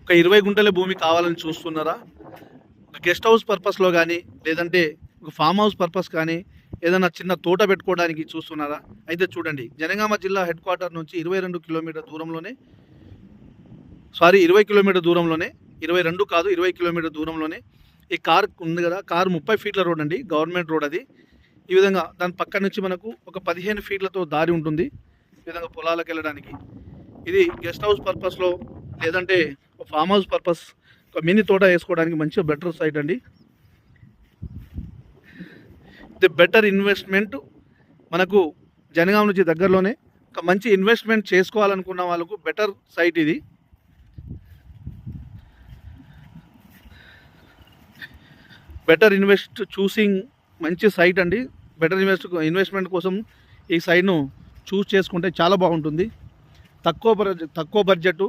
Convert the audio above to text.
ఒక 20 గుంటల భూమి కావాలని చూస్తున్నారా? ఒక గెస్ట్ హౌస్ పర్పస్‌లో గానీ, లేదంటే ఒక ఫార్మ్ హౌస్ పర్పస్ కానీ, ఏదైనా చిన్న తోట పెట్టుకోవడానికి చూస్తున్నారా? అయితే చూడండి, జనగామ జిల్లా హెడ్ క్వార్టర్ నుంచి 22 కిలోమీటర్ల దూరంలోనే 20 కిలోమీటర్ల దూరంలోనే, 22 కాదు 20 కిలోమీటర్ల దూరంలోనే ఈ కార్ ఉంది కదా, కారు 30 ఫీట్ల రోడ్ అండి, గవర్నమెంట్ రోడ్ అది. ఈ విధంగా దాని పక్క నుంచి మనకు ఒక 15 ఫీట్లతో దారి ఉంటుంది ఈ విధంగా పొలాలకు వెళ్ళడానికి. ఇది గెస్ట్ హౌస్ పర్పస్‌లో, లేదంటే ఫార్మ్ హౌస్ పర్పస్, ఒక మినీ తోట వేసుకోవడానికి మంచిగా బెటర్ సైట్ అండి. ఇది బెటర్ ఇన్వెస్ట్మెంట్. మనకు జనగాం నుంచి దగ్గరలోనే ఒక మంచి ఇన్వెస్ట్మెంట్ చేసుకోవాలనుకున్న వాళ్ళకు బెటర్ సైట్ ఇది. బెటర్ ఇన్వెస్ట్ చూసింగ్ మంచి సైట్ అండి. బెటర్ ఇన్వెస్ట్మెంట్ కోసం ఈ సైట్ను చూస్ చేసుకుంటే చాలా బాగుంటుంది. తక్కువ బడ్జెట్,